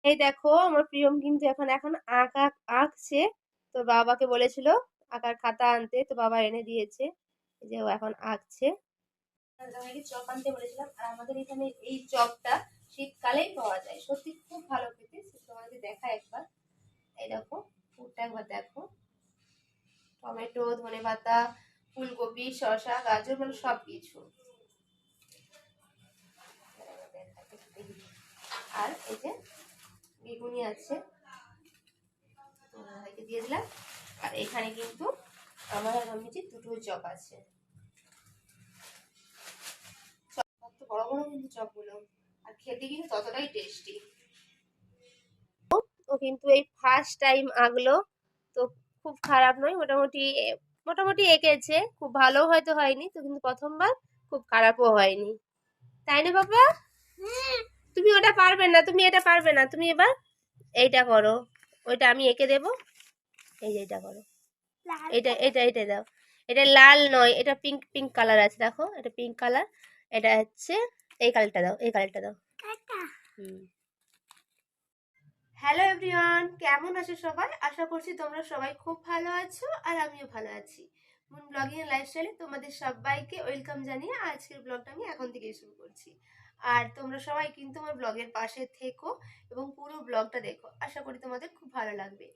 এই দেখো আমার প্রিয়ম কিন্তু এখন এখন আঁকা আঁকছে। তো বাবাকে বলেছিল আঁকার খাতা আনতে, তো বাবা এনে দিয়েছে। এই যে ও এখন আঁকছে। আমি চপ আনতে বলেছিলাম, আর আমাদের এখানে এই চপটা শীতকালেই পাওয়া যায়, সত্যি খুব ভালো খেতে। তোমাকে দেখায় একবার, এই দেখো পুরটা একবার দেখো। টমেটো, ধনেপাতা, ফুলকপি, শসা, গাজর, মানে সবকিছু। আর এই যে বেগুনি আছে, দিয়ে দিলাম। আর এখানে কিন্তু আমার আর অমিজির দুটো চপ আছে। চপ তো বড় বড় কিন্তু চপগুলো, আর খেতে কিন্তু ততটাই টেস্টি। ও কিন্তু এই ফার্স্ট টাইম আঁকলো, তো খুব খারাপ নয়, মোটামুটি মোটামুটি এঁকেছে। খুব ভালো হয়তো হয়নি তো, কিন্তু প্রথমবার খুব খারাপও হয়নি, তাই না বাবা? তুমি ওটা পারবে না, তুমি এটা পারবে না, তুমি এবার এইটা করো। ওইটা আমি এঁকে দেবো, এই যে এটা করো। এটা এটা এটা দাও। এটা লাল নয়, এটা পিঙ্ক পিঙ্ক কালার আছে, দেখো এটা পিঙ্ক কালার। এটা হচ্ছে এই কালারটা দাও, এই কালারটা দাও। হুম। হ্যালো এভরিওয়ান, কেমন আছো সবাই? আশা করছি তোমরা সবাই খুব ভালো আছো, আর আমিও ভালো আছি। মুন ব্লগিং এর লাইফস্টাইলে তোমাদের সবাইকে ওয়েলকাম জানিয়ে আজকের ব্লগটা আমি এখন থেকে শুরু করছি। আর তোমরা সবাই কিন্তু আমার ব্লগের পাশে থেকো এবং পুরো ব্লগটা দেখো, আশা করি তোমাদের খুব ভালো লাগবে।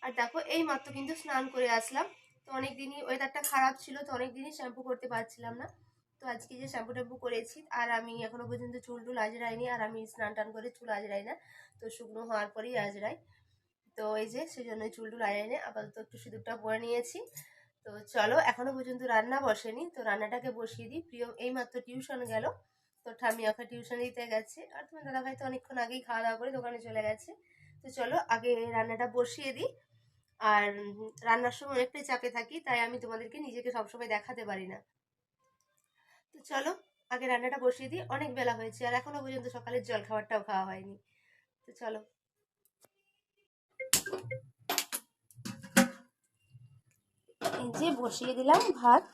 আর দেখো এই মাত্র কিন্তু স্নান করে আসলাম। তো অনেকদিনই ওয়েদারটা খারাপ ছিল, তো অনেকদিনই শ্যাম্পু করতে পারছিলাম না। তো আজকে যে শ্যাম্পু ট্যাম্পু করেছি, আর আমি এখনো পর্যন্ত চুল টুল আজরাইনি, আর আমি স্নান টান করে চুল আজরাই না, তো শুকনো হওয়ার পরেই আজরাই। তো এই যে সেই জন্য চুল টুল আজরাই না, আপাতত একটু সিঁদুরটা পরে নিয়েছি। তো চলো, এখনো পর্যন্ত রান্না বসেনি, তো রান্নাটাকে বসিয়ে দিই। প্রিয় এই মাত্র টিউশন গেল, তো ঠাম্মি ওকে টিউশন দিতে গেছে, আর তোমার দাদাভাই তো অনেকক্ষণ আগেই খাওয়া দাওয়া করে দোকানে চলে গেছে। তো চলো আগে রান্নাটা বসিয়ে দিই। আর রান্নার সময় অনেকটাই চাপে থাকি, তাই আমি তোমাদেরকে নিজেকে সবসময় দেখাতে পারি না। তো চলো আগে রান্নাটা বসিয়ে দিই, অনেক বেলা হয়েছে আর এখনো পর্যন্ত সকালের জল খাবারটাও খাওয়া হয়নি। তো চলো। এই যে বসিয়ে দিলাম ভাত।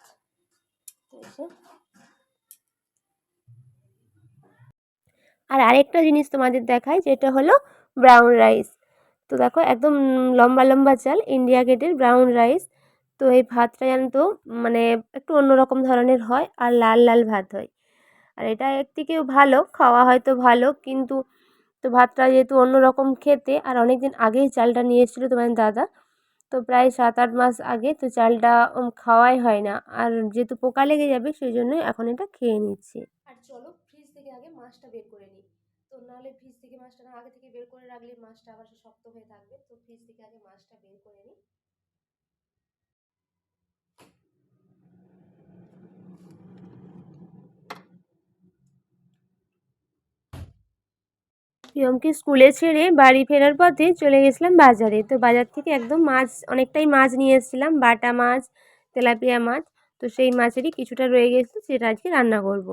আর আরেকটা জিনিস তোমাদের দেখাই, যেটা হলো ব্রাউন রাইস। তো দেখো একদম লম্বা লম্বা চাল, ইন্ডিয়া গেটের ব্রাউন রাইস। তো এই ভাতটা জানো তো মানে একটু অন্যরকম ধরনের হয়, আর লাল লাল ভাত হয়। আর এটা এর থেকেও ভালো, খাওয়া হয়তো ভালো, কিন্তু তো ভাতটা যেহেতু অন্যরকম খেতে, আর অনেক দিন আগেই চালটা নিয়ে এসেছিলো তোমার দাদা, তো প্রায় 7-8 মাস আগে, তো চালটা খাওয়াই হয় না। আর যেহেতু পোকা লেগে যাবে সেই জন্যই এখন এটা খেয়ে নিচ্ছি। আর চলো ফ্রিজ থেকে আগে মাছটা বের করে নিই, তো নাহলে ফ্রিজ থেকে মাছটা না আগে থেকে বের করে রাখলে মাছটা আবার শক্ত হয়ে থাকবে। তো ফ্রিজ থেকে আগে মাছটা বের করে নিই। প্রিয়মকে স্কুলে ছেড়ে বাড়ি ফেরার পথে চলে গেছিলাম বাজারে। তো বাজার থেকে একদম মাছ, অনেকটাই মাছ নিয়ে এসেছিলাম, বাটা মাছ, তেলাপিয়া মাছ। তো সেই মাছেরই কিছুটা রয়ে গেছিলো, সেটা আজকে রান্না করব।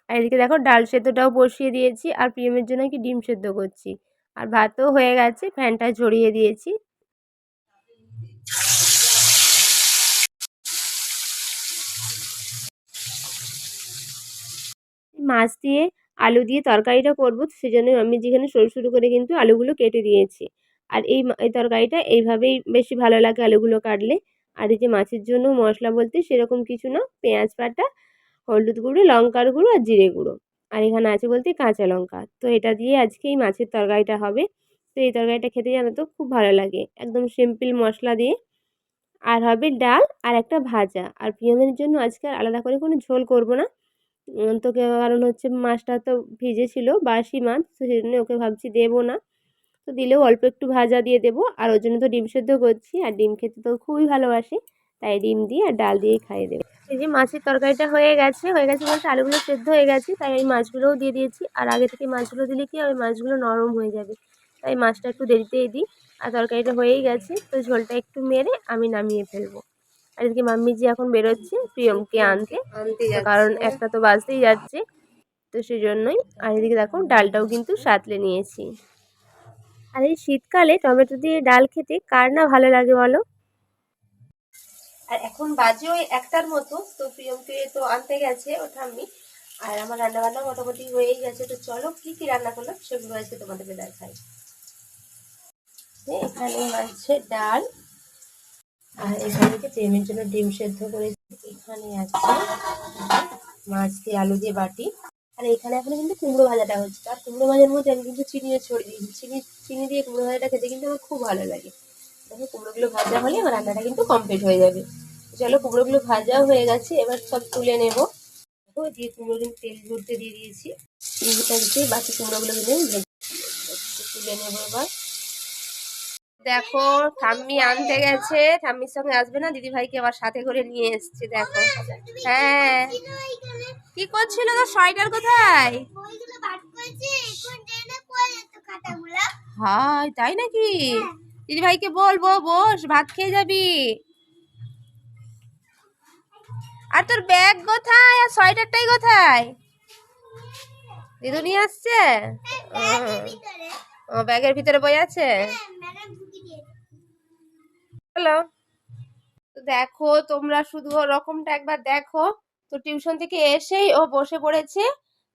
আর এদিকে দেখো ডাল সেদ্ধটাও বসিয়ে দিয়েছি, আর প্রিয়মের জন্য কি ডিম সেদ্ধ করছি। আর ভাতও হয়ে গেছে, ফ্যানটা ঝরিয়ে দিয়েছি। মাছ দিয়ে আলু দিয়ে তরকারিটা করবো, সেজন্য আমি যেখানে সরু সরু করে কিন্তু আলুগুলো কেটে দিয়েছি। আর এই তরকারিটা এইভাবেই বেশি ভালো লাগে আলুগুলো কাটলে। আর এই যে মাছের জন্য মশলা বলতে সেরকম কিছু না, পেঁয়াজ বাটা, হলুদ গুঁড়ো, লঙ্কার গুঁড়ো আর জিরে গুঁড়ো, আর এখানে আছে বলতে কাঁচা লঙ্কা। তো এটা দিয়ে আজকে এই মাছের তরকারিটা হবে। তো এই তরকারিটা খেতে জানো তো খুব ভালো লাগে, একদম সিম্পল মশলা দিয়ে। আর হবে ডাল আর একটা ভাজা। আর প্রিয়মের জন্য আজকে আর আলাদা করে কোনো ঝোল করব না। তোকে কারণ হচ্ছে মাছটা তো ভিজে ছিল, বাসি মাছ, তো সেই জন্য ওকে ভাবছি দেবো না। তো দিলেও অল্প একটু ভাজা দিয়ে দেবো। আর ওর জন্য তো ডিম সেদ্ধ করছি, আর ডিম খেতে তো খুবই ভালোবাসে, তাই ডিম দিয়ে আর ডাল দিয়েই খাইয়ে দেবো। এই যে মাছের তরকারিটা হয়ে গেছে, বলতে আলুগুলো সেদ্ধ হয়ে গেছে, তাই এই মাছগুলোও দিয়ে দিয়েছি। আর আগে থেকে মাছগুলো দিলে কি হবে, মাছগুলো নরম হয়ে যাবে, তাই মাছটা একটু দেরিতেই দিই। আর তরকারিটা হয়েই গেছে, তো ঝোলটা একটু মেরে আমি নামিয়ে ফেলবো। আর এদিকে মাম্মিজি এখন বেরোচ্ছে প্রিয়মকে আনতে, কারণ একটা তো বাজতেই যাচ্ছে, তো সেই জন্যই। আর এদিকে দেখো ডালটাও কিন্তু সাঁতলে নিয়েছি। আর এই শীতকালে টমেটো দিয়ে ডাল খেতে কার না ভালো লাগে বলো? আর এখন বাজে ওই 1টার মতো, তো প্রিয়মকে তো আনতে গেছে ও ঠাম্মি। আর আমার রান্না বান্না মোটামুটি হয়েই গেছে। তো চলো কি কি রান্না করলাম সেগুলো আজকে তোমাদেরকে দেখাই। এখানে আছে ডাল, আর এখানে প্রেমের জন্য ডিম সেদ্ধ করেছি। এখানে আছে মাছ দিয়ে আলু দিয়ে বাটি, আর এখানে এখন কিন্তু কুমড়ো ভাজাটা হচ্ছে। আর কুমড়ো ভাজার মধ্যে আমি কিন্তু চিনিও ছড়িয়ে দিয়েছি। চিনি দিয়ে কুমড়ো ভাজাটা খেতে কিন্তু আমার খুব ভালো লাগে। দেখো কুমড়োগুলো ভাজা হলে আমার রান্নাটা কিন্তু কমপ্লিট হয়ে যাবে। চলো কুমড়োগুলো ভাজাও হয়ে গেছে, এবার সব তুলে নেবো। দেখো দিয়ে কুমড়ো কিন্তু তেল ঝরতে দিয়ে দিয়েছি। তেলটা দিয়ে বাকি কুমড়োগুলো কিন্তু তুলে নেবো এবার। দেখো ঠাম্মি আনতে গেছে, ঠাম্মির সঙ্গে আসবে না, দিদি ভাইকে আবার সাথে করে নিয়ে এসছে। দেখো হ্যাঁ, কি করছিল তো? সোয়েটার কোথায়? হাই তাই নাকি? দিদি ভাইকে বলবো বস, ভাত খেয়ে যাবি। আর তোর ব্যাগ কোথায়? আর সোয়েটারটাই কোথায়? দিদু নিয়ে আসছে? ও ব্যাগের ভিতরে বই আছে। হ্যালো, দেখো তোমরা শুধু ওর রকমটা একবার দেখো। তো টিউশন থেকে এসেই ও বসে পড়েছে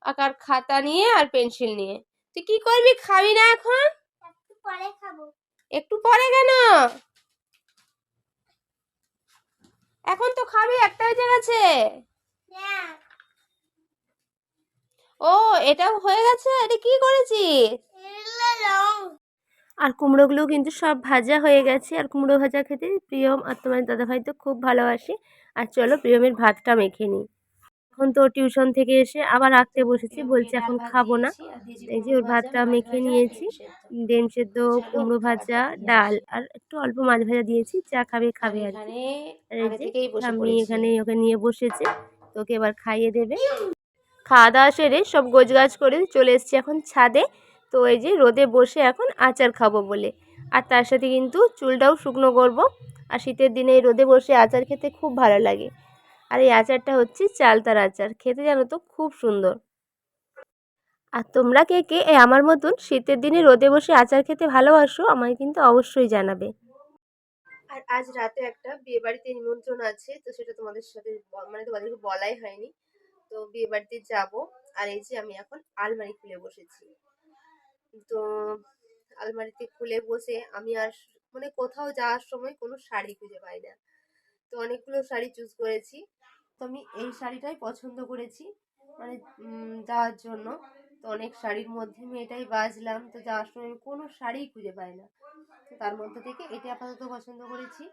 আঁকার খাতা নিয়ে আর পেন্সিল নিয়ে। তুই কি করবি? খাবি না এখন? একটু পরে খাবো। একটু পরে কেন? এখন তো খাবি, একটা বেজে গেছে। ও এটাও হয়ে গেছে। এটা কি করেছিস? আর কুমড়োগুলো কিন্তু সব ভাজা হয়ে গেছে। আর কুমড়ো ভাজা খেতে প্রিয়ম আর তোমার দাদাভাই তো খুব ভালোবাসে। আর চলো প্রিয়মের ভাতটা মেখে নিই। এখন তো টিউশন থেকে এসে আবার রাখতে বসেছি, বলছে এখন খাবো না। এই যে ওর ভাতটা মেখে নিয়েছি, ডিম সেদ্ধ, কুমড়ো ভাজা, ডাল আর একটু অল্প মাছ ভাজা দিয়েছি। যা খাবে খাবে আর কি। আর এই যে ঠাম্মি এখানে ওকে নিয়ে বসেছে, তোকে এবার খাইয়ে দেবে। খাওয়া দাওয়া সেরে সব গোছগাছ করে চলে এসেছি এখন ছাদে। তো এই যে রোদে বসে এখন আচার খাবো বলে, আর তার সাথে কিন্তু চুলটাও শুকনো করব। আর শীতের দিনে এই রোদে বসে আচার খেতে খুব ভালো লাগে। আর এই আচারটা হচ্ছে চালতার আচার, খেতে জানো তো খুব সুন্দর। আর তোমরা কে কে আমার মতন শীতের দিনে রোদে বসে আচার খেতে ভালোবাসো, আমায় কিন্তু অবশ্যই জানাবে। আর আজ রাতে একটা বিয়ে বাড়িতে নিমন্ত্রণ আছে, তো সেটা তোমাদের সাথে মানে তোমাদেরকে বলাই হয়নি। তো বিয়ে বাড়িতে যাবো। আর এই যে আমি এখন আলমারি খুলে বসেছি। তো আলমারিতে খুলে বসে আমি আর মানে কোথাও যাওয়ার সময় কোনো শাড়ি খুঁজে পাই না। তো অনেকগুলো শাড়ি চুজ করেছি। তো আমি এই শাড়িটাই পছন্দ করেছি মানে যাওয়ার জন্য। তো অনেক শাড়ির মধ্যে আমি এটাই বাছলাম। তো যাওয়ার সময় আমি কোনো শাড়িই খুঁজে পাই না। তো তার মধ্যে থেকে এটা আপাতত পছন্দ করেছি।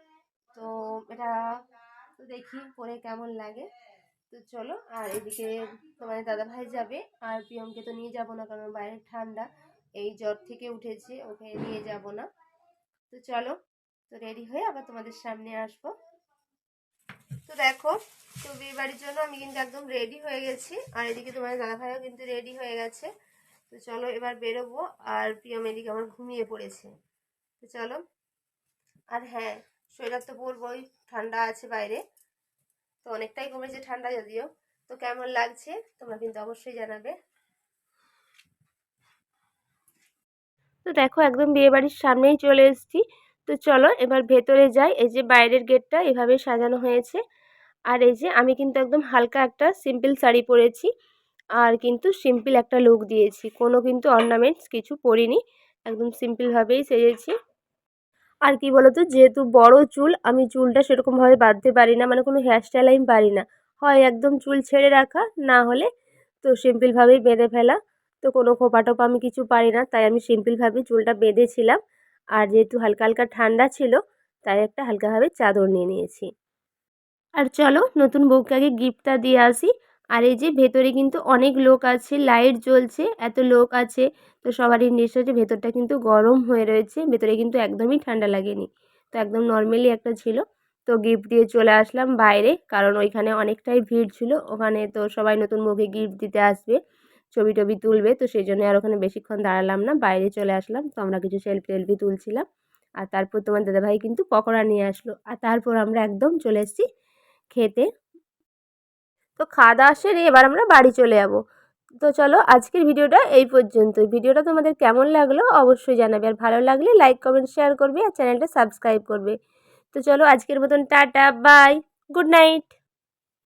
তো এটা তো দেখি পরে কেমন লাগে। তো চলো, আর এদিকে তোমার দাদাভাই যাবে, আর প্রিয়মকে তো নিয়ে যাবো না, কারণ বাইরে ঠান্ডা, এই জ্বর থেকে উঠেছে, ওকে নিয়ে যাব না। তো চলো, তো রেডি হয়ে আবার তোমাদের সামনে আসবো। তো দেখো, তো বিয়ে বাড়ির জন্য আমি কিন্তু একদম রেডি হয়ে গেছি, আর এদিকে তোমার দাদাভাইও কিন্তু রেডি হয়ে গেছে। তো চলো এবার বেরোবো। আর প্রিয়ম এদিকে আমার ঘুমিয়ে পড়েছে। তো চলো। আর হ্যাঁ, সোয়েটার তো পরবই, ঠান্ডা আছে বাইরে। তো অনেকটাই কমেছে ঠান্ডা যদিও। তো কেমন লাগছে তোমরা কিন্তু অবশ্যই জানাবে। তো দেখো একদম বিয়ে বাড়ির সামনেই চলে এসেছি। তো চলো এবার ভেতরে যাই। এই যে বাইরের গেটটা এভাবে সাজানো হয়েছে। আর এই যে আমি কিন্তু একদম হালকা একটা সিম্পল শাড়ি পরেছি, আর কিন্তু সিম্পল একটা লুক দিয়েছি, কোনো কিন্তু অর্নামেন্টস কিছু পরিনি, একদম সিম্পলভাবেই সেজেছি। আর কি বলতো, যেহেতু বড় চুল, আমি চুলটা সেরকমভাবে বাঁধতে পারি না, মানে কোনো হেয়ারস্টাইল আমি পারি না। হয় একদম চুল ছেড়ে রাখা, না হলে তো সিম্পলভাবেই বেঁধে ফেলা। তো কোনো খোপা টোপা আমি কিছু পারি না, তাই আমি সিম্পলভাবে চুলটা বেঁধেছিলাম। আর যেহেতু হালকা হালকা ঠান্ডা ছিল, তাই একটা হালকাভাবে চাদর নিয়ে নিয়েছি। আর চলো নতুন বউকে আগে গিফটটা দিয়ে আসি। আর এই যে ভেতরে কিন্তু অনেক লোক আছে, লাইট জ্বলছে, এত লোক আছে। তো সবারই নিশ্চয় যে ভেতরটা কিন্তু গরম হয়ে রয়েছে, ভেতরে কিন্তু একদমই ঠান্ডা লাগেনি। তো একদম নর্মালি একটা ছিল। তো গিফট দিয়ে চলে আসলাম বাইরে, কারণ ওইখানে অনেকটাই ভিড় ছিল। ওখানে তো সবাই নতুন বউকে গিফট দিতে আসবে, ছবি টবি তুলবে। তো সেই জন্য আর ওখানে বেশিক্ষণ দাঁড়ালাম না, বাইরে চলে আসলাম। তো আমরা কিছু সেলফি টেলফি তুলছিলাম। আর তারপর তোমার দাদাভাই কিন্তু পকোড়া নিয়ে আসলো, আর তারপর আমরা একদম চলে এসেছি খেতে। তো খাওয়া দাওয়া সেরে এবার আমরা বাড়ি চলে যাব। তো চলো আজকের ভিডিওটা এই পর্যন্তই। ভিডিওটা তোমাদের কেমন লাগলো অবশ্যই জানাবে, আর ভালো লাগলে লাইক কমেন্ট শেয়ার করবে, আর চ্যানেলটা সাবস্ক্রাইব করবে। তো চলো আজকের মতন টাটা, বাই, গুড নাইট।